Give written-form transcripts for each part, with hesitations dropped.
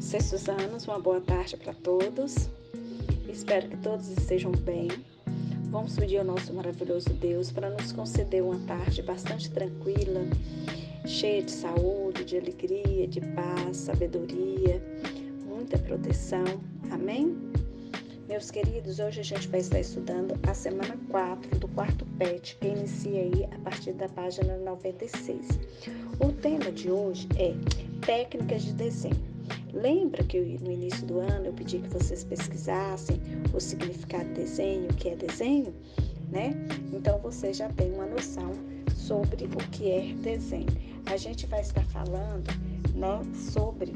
Sextos anos, uma boa tarde para todos. Espero que todos estejam bem. Vamos pedir ao nosso maravilhoso Deus para nos conceder uma tarde bastante tranquila, cheia de saúde, de alegria, de paz, sabedoria, muita proteção. Amém? Meus queridos, hoje a gente vai estar estudando a semana 4 do quarto PET, que inicia aí a partir da página 96. O tema de hoje é técnicas de desenho. Lembra que no início do ano eu pedi que vocês pesquisassem o significado de desenho, o que é desenho, né? Então você já tem uma noção sobre o que é desenho. A gente vai estar falando, né, sobre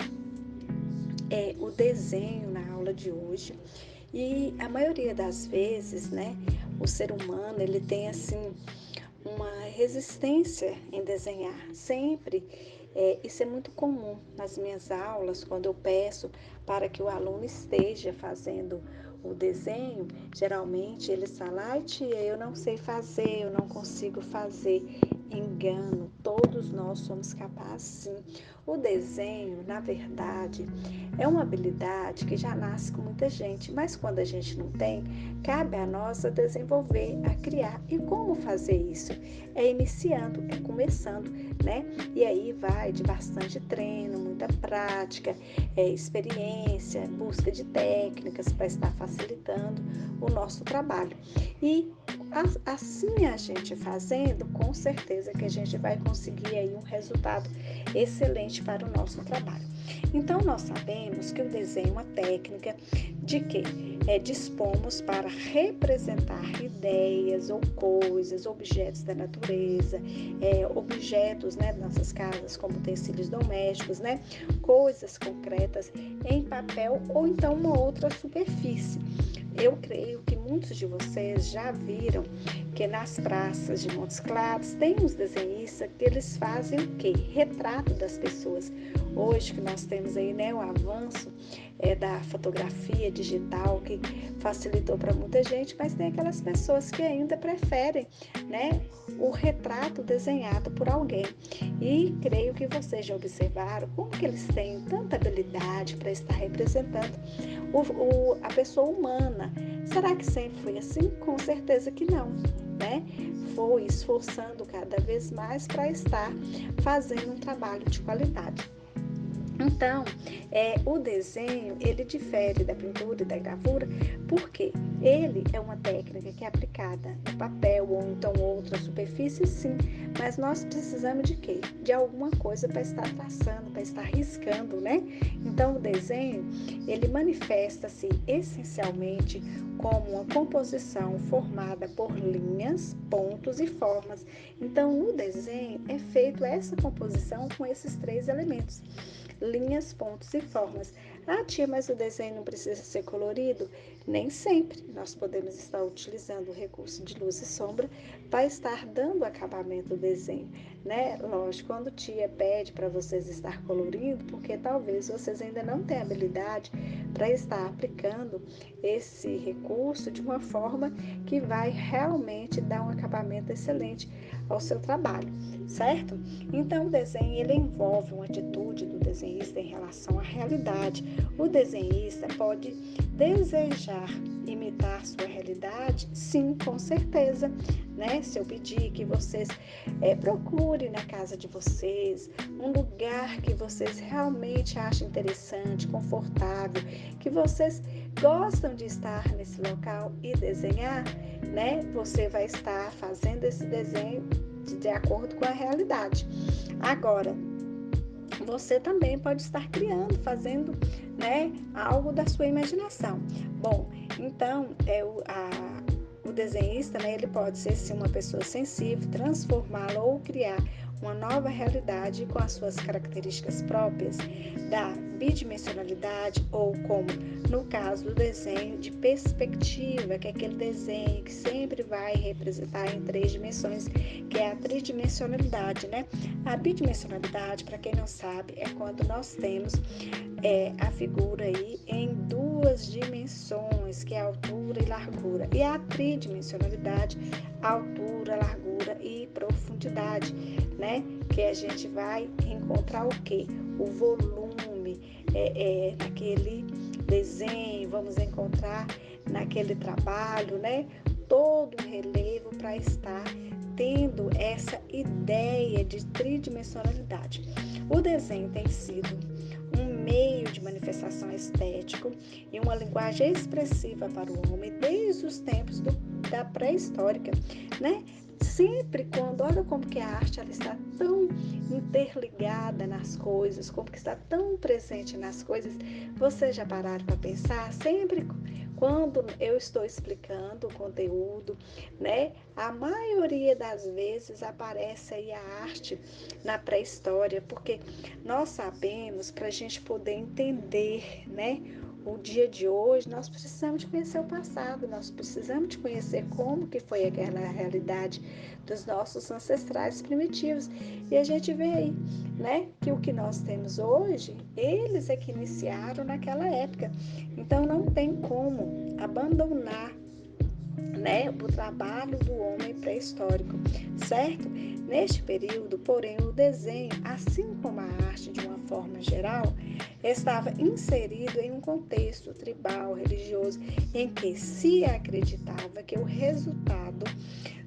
o desenho na aula de hoje. E a maioria das vezes, né, o ser humano, ele tem assim uma resistência em desenhar. Sempre, isso é muito comum nas minhas aulas, quando eu peço para que o aluno esteja fazendo o desenho, geralmente eles falam: ai tia, eu não sei fazer, eu não consigo fazer. Engano, todos nós somos capazes sim. O desenho, na verdade, é uma habilidade que já nasce com muita gente, mas quando a gente não tem, cabe a nós a desenvolver, a criar. E como fazer isso? É iniciando, é começando, né? E aí vai de bastante treino, muita prática, experiência, busca de técnicas para estar facilitando o nosso trabalho. E assim a gente fazendo, com certeza que a gente vai conseguir aí um resultado excelente para o nosso trabalho. Então, nós sabemos que o desenho é uma técnica de que dispomos para representar ideias ou coisas, objetos da natureza, objetos, né, das nossas casas, como utensílios domésticos, né, coisas concretas em papel ou então uma outra superfície. Eu creio que muitos de vocês já viram que nas praças de Montes Claros tem uns desenhistas que eles fazem o quê? Retrato das pessoas. Hoje que nós temos aí, né, o avanço da fotografia digital que facilitou para muita gente, mas tem aquelas pessoas que ainda preferem, né, o retrato desenhado por alguém. E creio que vocês já observaram como que eles têm tanta habilidade para estar representando a pessoa humana. Será que sempre foi assim? Com certeza que não, né? Foi esforçando cada vez mais para estar fazendo um trabalho de qualidade. Então, o desenho, ele difere da pintura e da gravura, porque ele é uma técnica que é aplicada no papel ou então outra superfície, sim, mas nós precisamos de quê? De alguma coisa para estar traçando, para estar riscando, né? Então, o desenho, ele manifesta-se essencialmente como uma composição formada por linhas, pontos e formas. Então, no desenho é feito essa composição com esses três elementos: linhas, pontos e formas. Ah, tia, mas o desenho não precisa ser colorido? Nem sempre. Nós podemos estar utilizando o recurso de luz e sombra para estar dando acabamento ao desenho, né? Lógico, quando tia pede para vocês estar colorindo, porque talvez vocês ainda não tenham habilidade para estar aplicando esse recurso de uma forma que vai realmente dar um acabamento excelente ao seu trabalho, certo? Então, o desenho, ele envolve uma atitude do desenhista em relação à realidade. O desenhista pode desejar imitar sua realidade? Sim, com certeza, né? Se eu pedir que vocês procurem na casa de vocês um lugar que vocês realmente achem interessante, confortável, que vocês gostam de estar nesse local e desenhar, né? Você vai estar fazendo esse desenho de acordo com a realidade. Agora, você também pode estar criando, fazendo, né, algo da sua imaginação. Bom, então, o desenhista, né, ele pode ser sim uma pessoa sensível, transformá-la ou criar uma nova realidade com as suas características próprias da bidimensionalidade, ou como no caso do desenho de perspectiva, que é aquele desenho que sempre vai representar em 3 dimensões, que é a tridimensionalidade, né? A bidimensionalidade, para quem não sabe, é quando nós temos a figura aí em 2 dimensões, que é a altura e largura. E a tridimensionalidade, altura, largura e profundidade, né? Que a gente vai encontrar o quê? O volume, naquele desenho, vamos encontrar naquele trabalho, né? Todo um relevo para estar tendo essa ideia de tridimensionalidade. O desenho tem sido um meio de manifestação estético e uma linguagem expressiva para o homem desde os tempos da pré-histórica, né? Sempre olha como que a arte ela está tão interligada nas coisas, como que está tão presente nas coisas. Vocês já pararam para pensar? Sempre quando eu estou explicando o conteúdo, né? A maioria das vezes aparece aí a arte na pré-história, porque nós sabemos, para a gente poder entender, né? O dia de hoje, nós precisamos de conhecer o passado, nós precisamos de conhecer como que foi aquela realidade dos nossos ancestrais primitivos. E a gente vê aí, né, que o que nós temos hoje, eles é que iniciaram naquela época. Então não tem como abandonar, né, o trabalho do homem pré-histórico, certo? Neste período, porém, o desenho, assim como a arte de uma forma geral, estava inserido em um contexto tribal, religioso, em que se acreditava que o resultado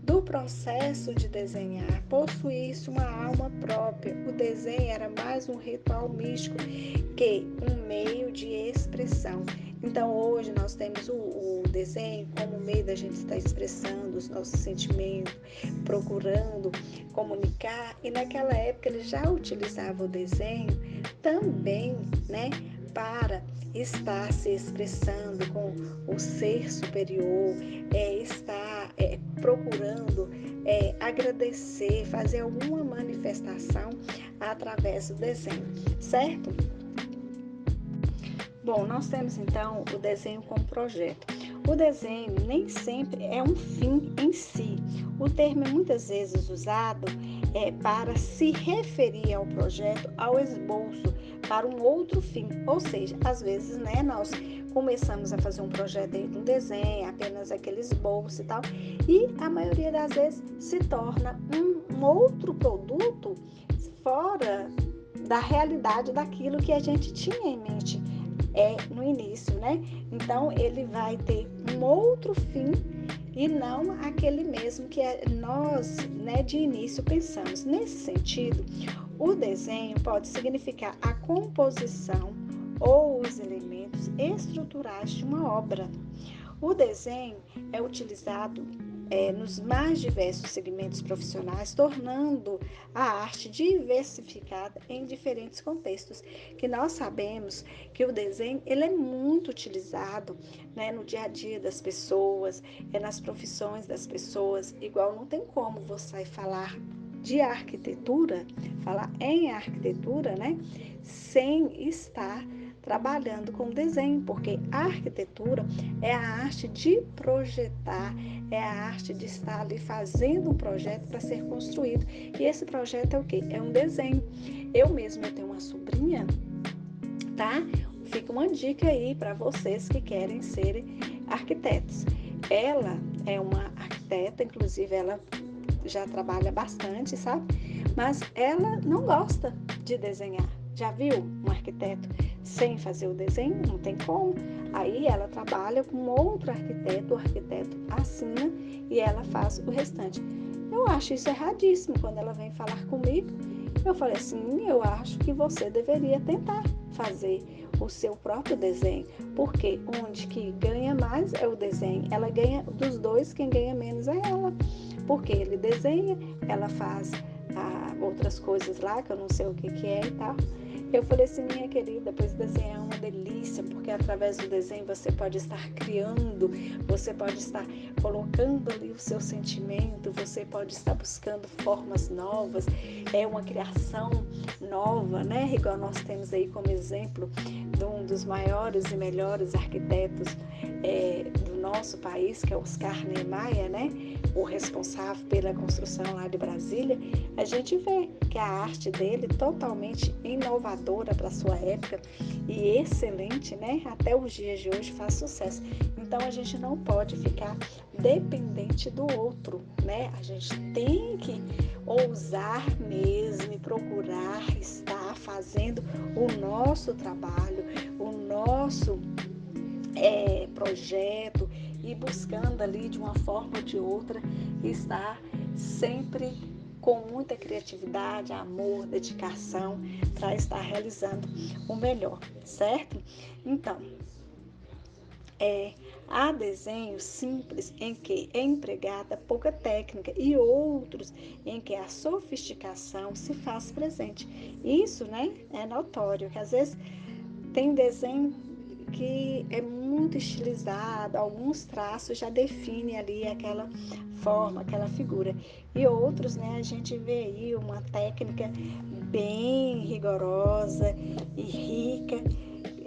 do processo de desenhar possuísse uma alma própria. O desenho era mais um ritual místico que um meio de expressão. Então, hoje nós temos o desenho como meio da gente estar expressando os nossos sentimentos, procurando comunicar. E naquela época ele já utilizava o desenho também, né, para estar se expressando com o ser superior, estar procurando agradecer, fazer alguma manifestação através do desenho, certo? Bom, nós temos então o desenho como projeto. O desenho nem sempre é um fim em si. O termo é muitas vezes usado para se referir ao projeto, ao esboço, para um outro fim. Ou seja, às vezes, né, nós começamos a fazer um projeto dentro de um desenho, apenas aquele esboço e tal, e a maioria das vezes se torna um outro produto fora da realidade daquilo que a gente tinha em mente no início, né? Então, ele vai ter um outro fim e não aquele mesmo que nós, né, de início pensamos. Nesse sentido, o desenho pode significar a composição ou os elementos estruturais de uma obra. O desenho é utilizado nos mais diversos segmentos profissionais, tornando a arte diversificada em diferentes contextos, que nós sabemos que o desenho ele é muito utilizado, né, no dia a dia das pessoas, nas profissões das pessoas. Igual não tem como você falar de arquitetura, falar em arquitetura, né, sem estar trabalhando com desenho, porque a arquitetura é a arte de projetar, é a arte de estar ali fazendo um projeto para ser construído. E esse projeto é o quê? É um desenho. Eu mesma tenho uma sobrinha, tá? Fica uma dica aí para vocês que querem ser arquitetos. Ela é uma arquiteta, inclusive ela já trabalha bastante, sabe? Mas ela não gosta de desenhar. Já viu um arquiteto sem fazer o desenho? Não tem como. Aí ela trabalha com outro arquiteto, o arquiteto assina e ela faz o restante. Eu acho isso erradíssimo. Quando ela vem falar comigo, eu falei assim, eu acho que você deveria tentar fazer o seu próprio desenho, porque onde que ganha mais é o desenho. Ela ganha dos dois, quem ganha menos é ela, porque ele desenha, ela faz outras coisas lá, que eu não sei o que é e tal. Eu falei assim, minha querida, pois desenhar é uma delícia, porque através do desenho você pode estar criando, você pode estar colocando ali o seu sentimento, você pode estar buscando formas novas, é uma criação nova, né? Igual nós temos aí como exemplo de um dos maiores e melhores arquitetos do nosso país, que é Oscar Niemeyer, né? O responsável pela construção lá de Brasília. A gente vê que a arte dele é totalmente inovadora para a sua época e excelente, né? Até os dias de hoje faz sucesso. Então a gente não pode ficar dependente do outro, né? A gente tem que ousar mesmo e procurar estar fazendo o nosso trabalho, o nosso projeto e buscando ali de uma forma ou de outra estar sempre com muita criatividade, amor, dedicação para estar realizando o melhor, certo? Então, há desenhos simples em que é empregada pouca técnica e outros em que a sofisticação se faz presente. Isso, né, é notório, que às vezes tem desenho que é muito estilizado, alguns traços já definem ali aquela forma, aquela figura. E outros, né, a gente vê aí uma técnica bem rigorosa e rica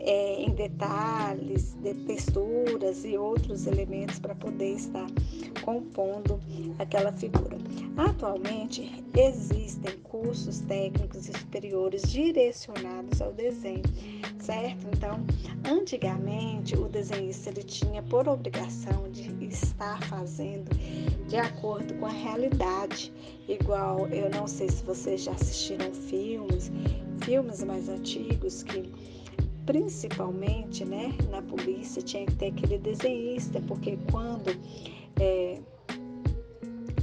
em detalhes, de texturas e outros elementos para poder estar compondo aquela figura. Atualmente, existem cursos técnicos e superiores direcionados ao desenho, certo? Então, antigamente, o desenhista ele tinha por obrigação de estar fazendo de acordo com a realidade. Igual, eu não sei se vocês já assistiram filmes mais antigos que principalmente, né, na polícia tinha que ter aquele desenhista, porque quando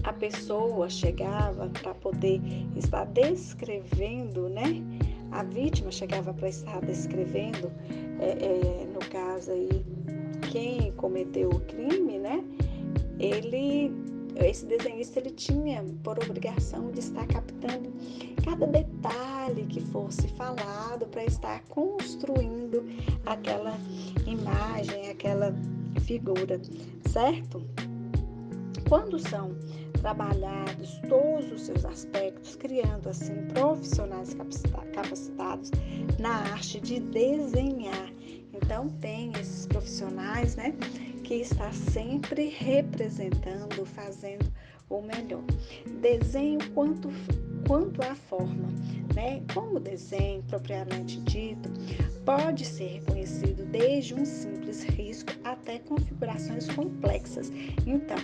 a pessoa chegava para poder estar descrevendo, né, a vítima chegava para estar descrevendo, no caso aí, quem cometeu o crime, né, esse desenhista ele tinha por obrigação de estar captando cada detalhe que fosse falado para estar construindo aquela imagem, aquela figura, certo? Quando são trabalhados todos os seus aspectos, criando assim profissionais capacitados na arte de desenhar. Então tem esses profissionais, né, que está sempre representando, fazendo o melhor. Desenho quanto à forma, né? Como desenho propriamente dito, pode ser reconhecido desde um simples risco até configurações complexas. Então,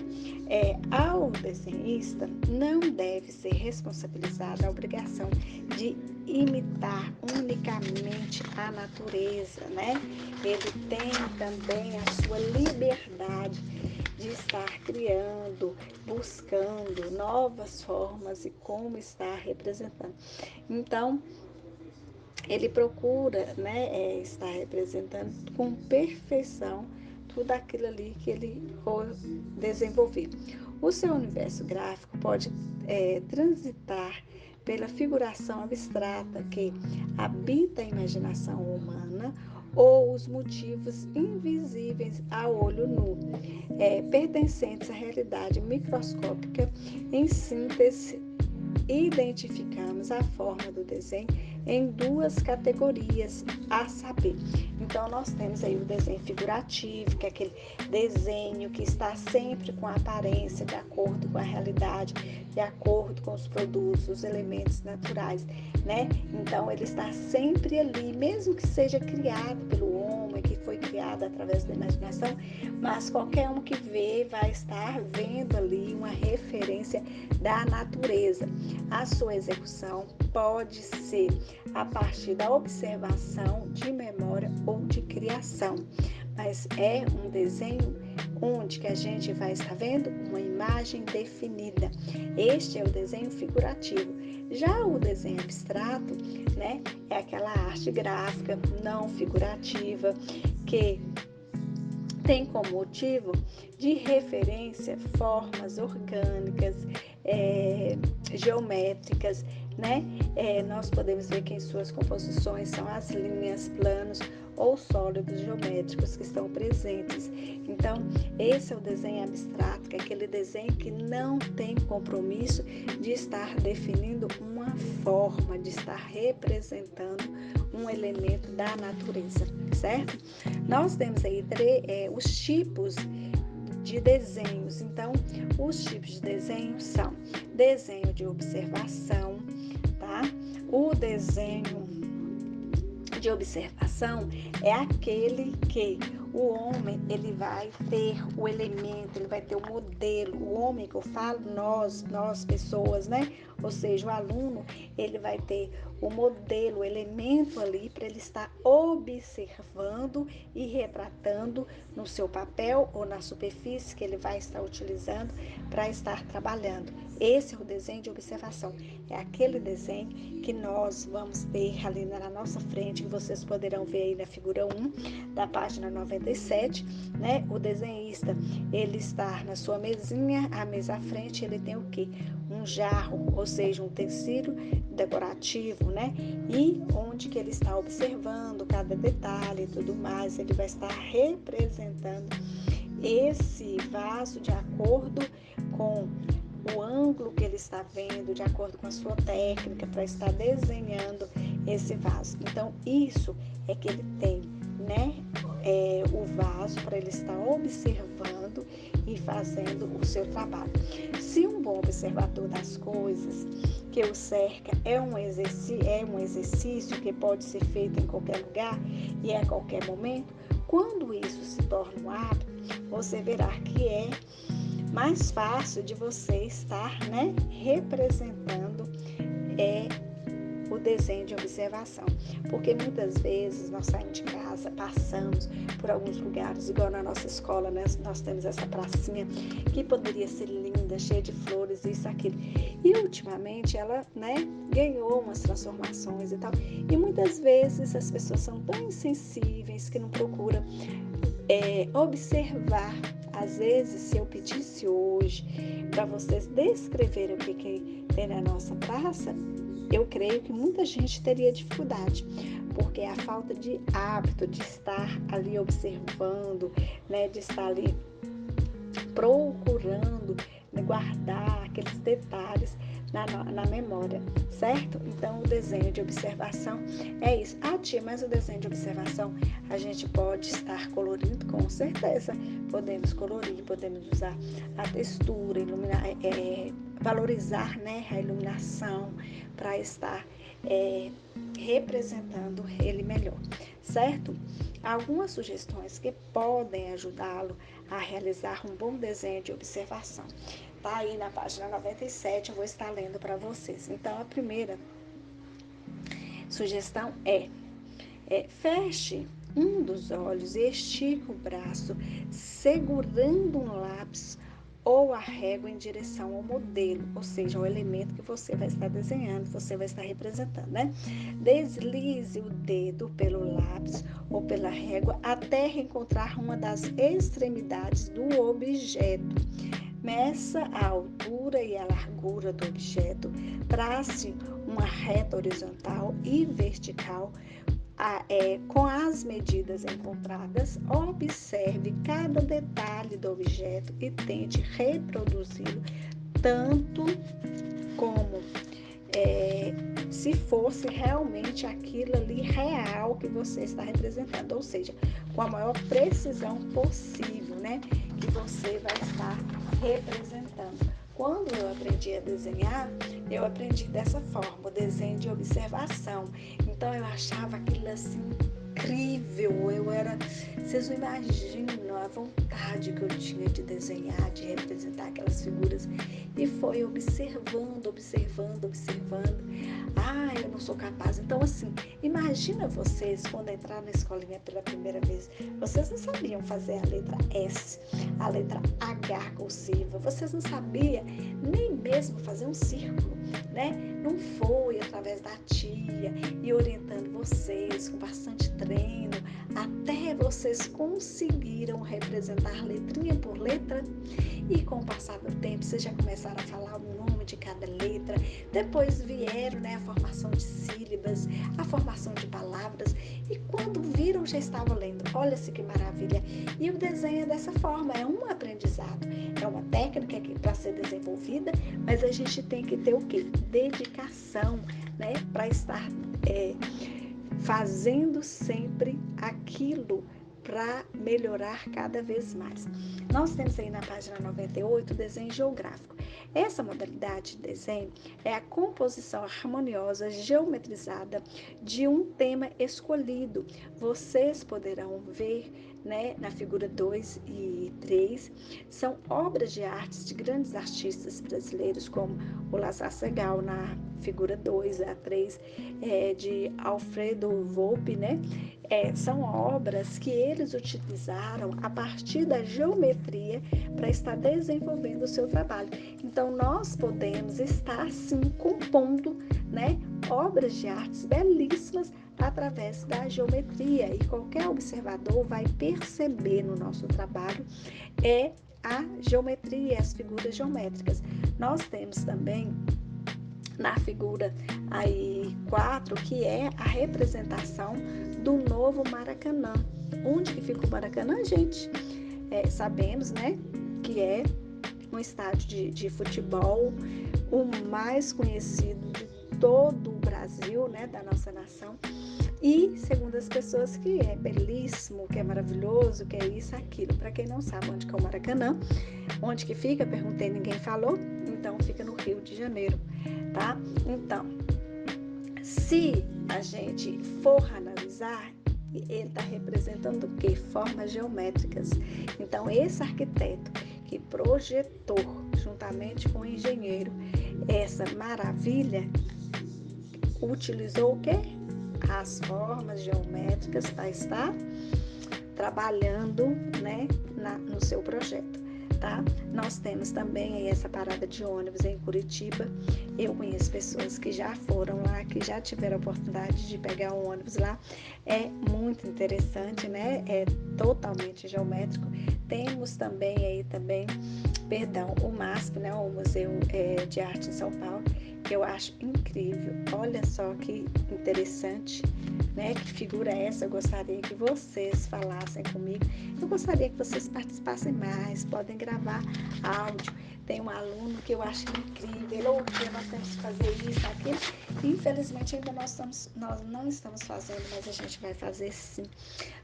ao desenhista não deve ser responsabilizada a obrigação de imitar unicamente a natureza, né? Ele tem também a sua liberdade de estar criando, buscando novas formas e como estar representando. Então, ele procura, né, estar representando com perfeição tudo aquilo ali que ele for desenvolver. O seu universo gráfico pode transitar pela figuração abstrata que habita a imaginação humana ou os motivos invisíveis ao olho nu, pertencentes à realidade microscópica. Em síntese, identificamos a forma do desenho em duas categorias, a saber. Então, nós temos aí o desenho figurativo, que é aquele desenho que está sempre com a aparência, de acordo com a realidade, de acordo com os produtos, os elementos naturais, né? Então, ele está sempre ali, mesmo que seja criado pelo homem, que foi criado através da imaginação, mas qualquer um que vê vai estar vendo ali uma referência da natureza. A sua execução pode ser a partir da observação, de memória ou de criação, mas é um desenho onde que a gente vai estar vendo uma imagem definida. Este é o desenho figurativo. Já o desenho abstrato, né, é aquela arte gráfica não figurativa que tem como motivo de referência formas orgânicas, geométricas, né? Nós podemos ver que em suas composições são as linhas, planos ou sólidos geométricos que estão presentes. Então, esse é o desenho abstrato, que é aquele desenho que não tem compromisso de estar definindo uma forma, de estar representando um elemento da natureza, certo? Nós temos aí os tipos de desenhos. Então, os tipos de desenho são desenho de observação, tá? O desenho de observação é aquele que o homem ele vai ter o elemento, ele vai ter o modelo. O homem que eu falo, nós pessoas, né? Ou seja, o aluno, ele vai ter o modelo, o elemento ali para ele estar observando e retratando no seu papel ou na superfície que ele vai estar utilizando para estar trabalhando. Esse é o desenho de observação. É aquele desenho que nós vamos ter ali na nossa frente, que vocês poderão ver aí na figura 1 da página 97, né? O desenhista, ele está na sua mesinha, a mesa à frente, ele tem o quê? Um jarro, ou seja, um utensílio decorativo, né? E onde que ele está observando cada detalhe e tudo mais, ele vai estar representando esse vaso de acordo com o ângulo que ele está vendo, de acordo com a sua técnica para estar desenhando esse vaso. Então, isso é que ele tem, né? O vaso para ele estar observando e fazendo o seu trabalho. Se um bom observador das coisas que o cerca é um exercício que pode ser feito em qualquer lugar e a qualquer momento, quando isso se torna um hábito, você verá que é mais fácil de você estar, né, representando o desenho de observação. Porque muitas vezes nós saímos de casa, passamos por alguns lugares, igual na nossa escola, né, nós temos essa pracinha que poderia ser linda, cheia de flores, isso, aquilo. E ultimamente ela, né, ganhou umas transformações e tal. E muitas vezes as pessoas são tão insensíveis que não procuram observar. Às vezes, se eu pedisse hoje para vocês descreverem o que tem na nossa praça, eu creio que muita gente teria dificuldade, porque a falta de hábito de estar ali observando, né, de estar ali procurando, né, guardar aqueles detalhes na memória, certo? Então, o desenho de observação é isso. Ah, tia, mas o desenho de observação a gente pode estar colorindo? Com certeza. Podemos colorir, podemos usar a textura, iluminar, valorizar, né, a iluminação para estar representando ele melhor, certo? Algumas sugestões que podem ajudá-lo a realizar um bom desenho de observação. Tá aí na página 97, eu vou estar lendo para vocês. Então, a primeira sugestão feche um dos olhos e estique o braço, segurando um lápis ou a régua em direção ao modelo, ou seja, ao elemento que você vai estar desenhando, você vai estar representando, né? Deslize o dedo pelo lápis ou pela régua até encontrar uma das extremidades do objeto. Meça a altura e a largura do objeto, trace uma reta horizontal e vertical com as medidas encontradas, observe cada detalhe do objeto e tente reproduzi-lo tanto como se fosse realmente aquilo ali real que você está representando, ou seja, com a maior precisão possível, né, que você vai estar representando. Quando eu aprendi a desenhar, eu aprendi dessa forma, o desenho de observação. Então eu achava aquilo assim incrível, vocês não imaginam a vontade que eu tinha de desenhar, de representar aquelas figuras. E foi observando. Eu não sou capaz. Então, assim, imagina vocês quando entrar na escolinha pela primeira vez, vocês não sabiam fazer a letra S, a letra H cursiva, vocês não sabiam nem mesmo fazer um círculo, né? Não foi através da tia e orientando vocês com bastante treino, até vocês conseguiram representar letrinha por letra, e com o passar do tempo vocês já começaram a falar o nome de cada letra, depois vieram, né, a formação de sílabas, a formação de palavras, e quando viram já estavam lendo. Olha-se que maravilha! E o desenho é dessa forma, é um aprendizado, é uma técnica que para ser desenvolvida, mas a gente tem que ter o quê? Dedicação, né, para estar fazendo sempre aquilo para melhorar cada vez mais. Nós temos aí na página 98 o desenho geográfico. Essa modalidade de desenho é a composição harmoniosa, geometrizada de um tema escolhido. Vocês poderão ver né, na figura 2 e 3, são obras de artes de grandes artistas brasileiros, como o Lazar Segal, na figura 2, a 3, de Alfredo Volpi, né? São obras que eles utilizaram a partir da geometria para estar desenvolvendo o seu trabalho. Então, nós podemos estar, sim, compondo, né, obras de artes belíssimas através da geometria, e qualquer observador vai perceber no nosso trabalho a geometria, as figuras geométricas. Nós temos também na figura aí 4, que é a representação do novo Maracanã. Onde que fica o Maracanã, gente? Sabemos, né, que é um estádio de futebol, o mais conhecido de todo o Brasil, né, da nossa nação. E, segundo as pessoas, que é belíssimo, que é maravilhoso, que é isso, aquilo. Para quem não sabe onde que é o Maracanã, onde que fica, perguntei, ninguém falou, então fica no Rio de Janeiro, tá? Então, se a gente for analisar, ele está representando o quê? Formas geométricas. Então, esse arquiteto que projetou, juntamente com o engenheiro, essa maravilha, utilizou o quê? As formas geométricas para estar trabalhando, né, no seu projeto, tá? Nós temos também aí essa parada de ônibus em Curitiba. Eu conheço pessoas que já foram lá, que já tiveram a oportunidade de pegar um ônibus lá. É muito interessante, né? É totalmente geométrico. Temos também aí o MASP, né, o Museu de Arte em São Paulo, que eu acho incrível. Olha só que interessante, né? Que figura é essa? Eu gostaria que vocês falassem comigo. Eu gostaria que vocês participassem mais, podem gravar áudio. Tem um aluno que eu acho incrível, nós temos que fazer isso, aquilo. Infelizmente ainda nós não estamos fazendo, mas a gente vai fazer sim,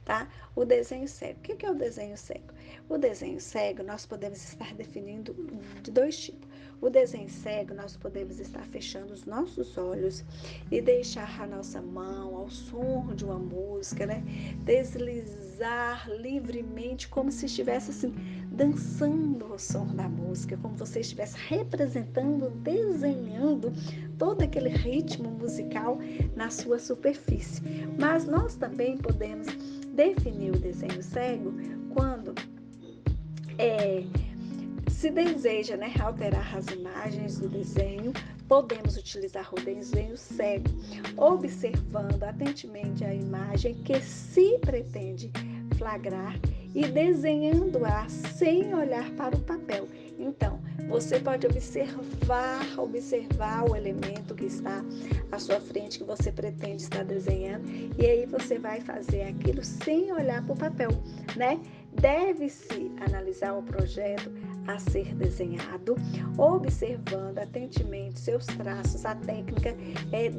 tá? O desenho cego. O que é o desenho cego? O desenho cego nós podemos estar definindo de dois tipos. O desenho cego, nós podemos estar fechando os nossos olhos e deixar a nossa mão ao som de uma música, né? Deslizar livremente, como se estivesse assim, dançando ao som da música, como você estivesse representando, desenhando todo aquele ritmo musical na sua superfície. Mas nós também podemos definir o desenho cego quando se deseja, né, alterar as imagens do desenho. Podemos utilizar o desenho cego, observando atentamente a imagem que se pretende flagrar e desenhando-a sem olhar para o papel. Então, você pode observar o elemento que está à sua frente, que você pretende estar desenhando, e aí você vai fazer aquilo sem olhar para o papel, né? Deve-se analisar o projeto a ser desenhado, observando atentamente seus traços. A técnica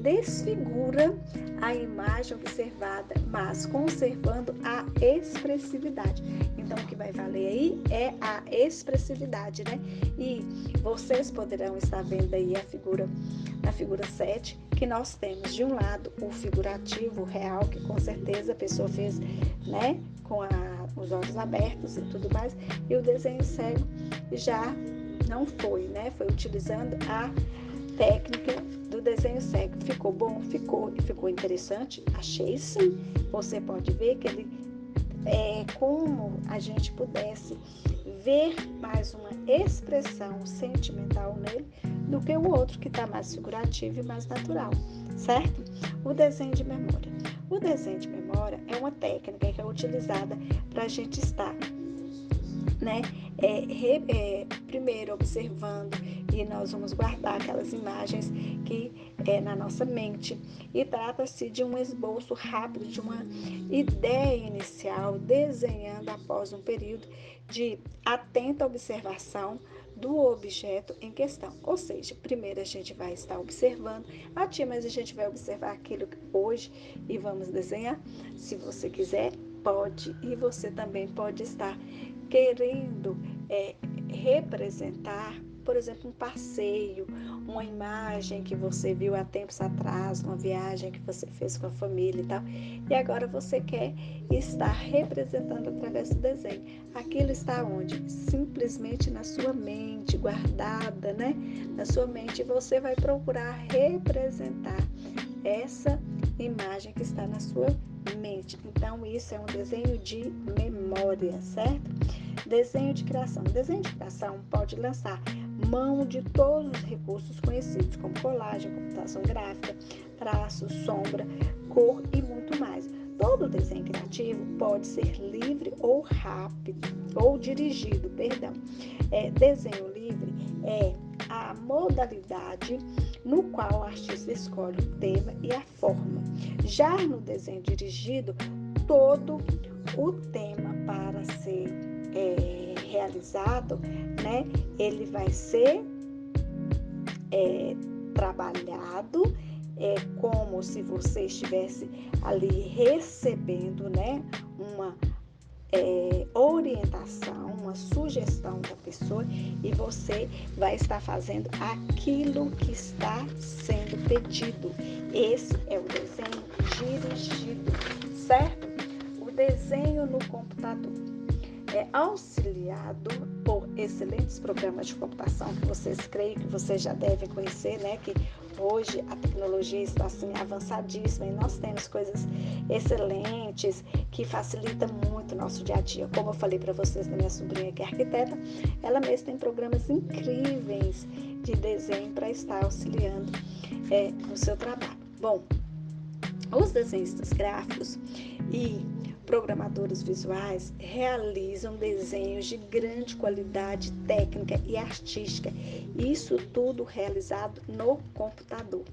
desfigura a imagem observada, mas conservando a expressividade. Então, o que vai valer aí é a expressividade, né? E vocês poderão estar vendo aí na figura 7, que nós temos de um lado o figurativo, o real, que com certeza a pessoa fez, né, com os olhos abertos e tudo mais, e o desenho cego já não foi, né? Foi utilizando a técnica do desenho cego. Ficou bom? Ficou interessante? Achei sim. Você pode ver que ele como a gente pudesse ver mais uma expressão sentimental nele do que o outro, que está mais figurativo e mais natural, certo? O desenho de memória. O desenho de memória é uma técnica que é utilizada para a gente estar, né, primeiro observando, e nós vamos guardar aquelas imagens que na nossa mente, e trata-se de um esboço rápido de uma ideia inicial, desenhando após um período de atenta observação do objeto em questão. Ou seja, primeiro a gente vai estar observando, mas a gente vai observar aquilo hoje e vamos desenhar. Se você quiser, pode, e você também pode estar querendo representar por exemplo, um passeio, uma imagem que você viu há tempos atrás, uma viagem que você fez com a família e tal, e agora você quer estar representando através do desenho. Aquilo está onde? Simplesmente na sua mente, guardada, né? Na sua mente, você vai procurar representar essa imagem que está na sua mente. Então, isso é um desenho de memória, certo? Desenho de criação. Desenho de criação pode lançar mão de todos os recursos conhecidos, como colagem, computação gráfica, traço, sombra, cor e muito mais. Todo desenho criativo pode ser livre ou rápido, ou dirigido, perdão. Desenho livre é a modalidade no qual o artista escolhe o tema e a forma. Já no desenho dirigido, todo o tema para ser realizado, né, ele vai ser trabalhado como se você estivesse ali recebendo, né, uma orientação, uma sugestão da pessoa, e você vai estar fazendo aquilo que está sendo pedido. Esse é o desenho dirigido, certo? O desenho no computador é auxiliado por excelentes programas de computação que vocês creio que vocês já devem conhecer, né? Que hoje a tecnologia está assim avançadíssima e nós temos coisas excelentes que facilitam muito o nosso dia a dia. Como eu falei para vocês da minha sobrinha que é arquiteta, ela mesma tem programas incríveis de desenho para estar auxiliando no seu trabalho. Bom, os desenhistas gráficos e programadores visuais realizam desenhos de grande qualidade técnica e artística. Isso tudo realizado no computador.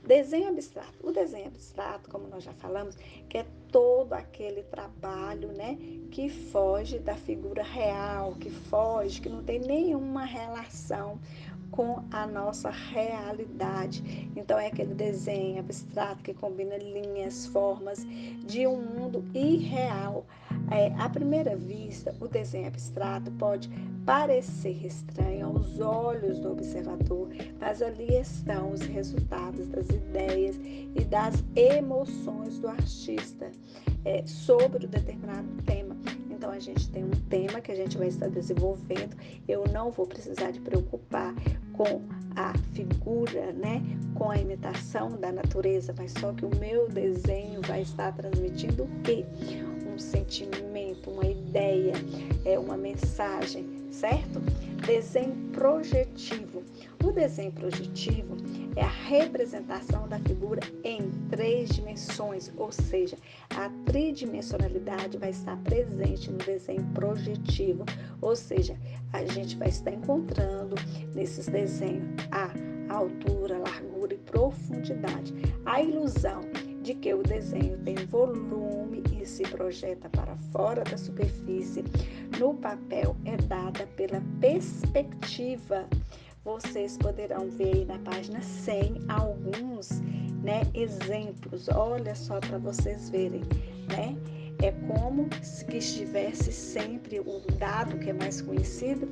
Desenho abstrato. O desenho abstrato, como nós já falamos, que é todo aquele trabalho, né, que foge da figura real, que não tem nenhuma relação com a nossa realidade. Então é aquele desenho abstrato que combina linhas, formas de um mundo irreal. À primeira vista, o desenho abstrato pode parecer estranho aos olhos do observador, mas ali estão os resultados das ideias e das emoções do artista sobre o determinado tema. Então, a gente tem um tema que a gente vai estar desenvolvendo. Eu não vou precisar de preocupar com a figura, né? Com a imitação da natureza, mas só que o meu desenho vai estar transmitindo o quê? Um sentimento, uma ideia, uma mensagem, certo? Desenho projetivo. O desenho projetivo é a representação da figura em 3 dimensões, ou seja, a tridimensionalidade vai estar presente no desenho projetivo, ou seja, a gente vai estar encontrando nesses desenhos a altura, largura e profundidade, a ilusão de que o desenho tem volume e se projeta para fora da superfície. No papel é dada pela perspectiva. Vocês poderão ver aí na página 100 alguns, né, exemplos. Olha só para vocês verem, né? É como se estivesse sempre o dado que é mais conhecido.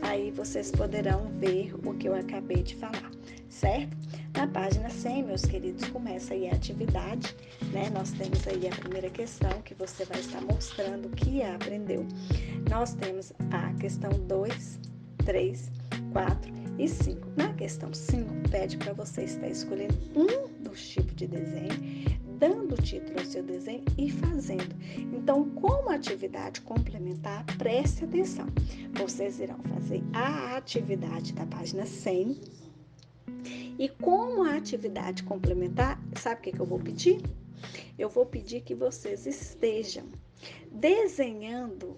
Aí vocês poderão ver o que eu acabei de falar, certo? Na página 100, meus queridos, começa aí a atividade, né? Nós temos aí a primeira questão que você vai estar mostrando o que aprendeu. Nós temos a questão 2, 3, 4 e 5. Na questão 5, pede para você estar escolhendo um dos tipos de desenho, dando o título ao seu desenho e fazendo. Então, como atividade complementar, preste atenção. Vocês irão fazer a atividade da página 100 e como a atividade complementar, sabe o que eu vou pedir? Eu vou pedir que vocês estejam desenhando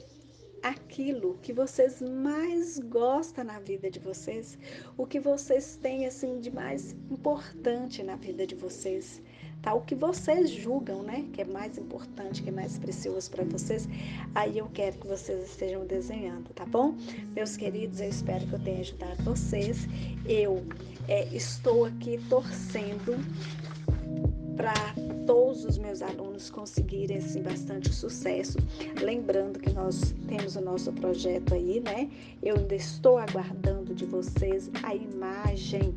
aquilo que vocês mais gostam na vida de vocês, o que vocês têm assim de mais importante na vida de vocês, tá? O que vocês julgam, né, que é mais importante, que é mais precioso para vocês. Aí eu quero que vocês estejam desenhando, tá bom? Meus queridos, eu espero que eu tenha ajudado vocês. Eu estou aqui torcendo para todos os meus alunos conseguirem assim, bastante sucesso. Lembrando que nós temos o nosso projeto aí, né? Eu ainda estou aguardando de vocês a imagem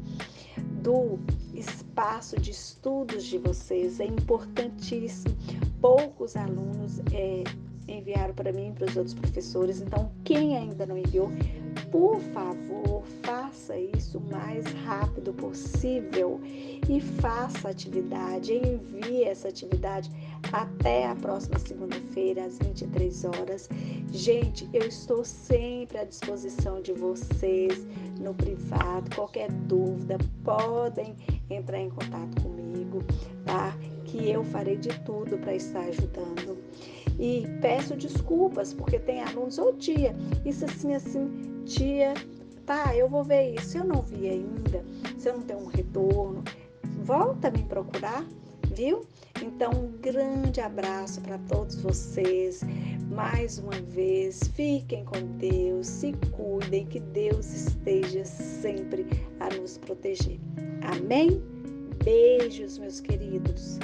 do espaço de estudos de vocês. É importantíssimo. Poucos alunos enviaram para mim e para os outros professores. Então, quem ainda não enviou, por favor, faça isso o mais rápido possível e faça a atividade, envie essa atividade até a próxima segunda-feira, às 23 horas. Gente, eu estou sempre à disposição de vocês no privado. Qualquer dúvida, podem entrar em contato comigo, tá? Que eu farei de tudo para estar ajudando. E peço desculpas, porque tem alunos, tia, isso assim, tia, tá, eu vou ver isso. Se eu não vi ainda, se eu não tenho um retorno, volta a me procurar, viu? Então, um grande abraço para todos vocês. Mais uma vez, fiquem com Deus, se cuidem, que Deus esteja sempre a nos proteger. Amém? Beijos, meus queridos.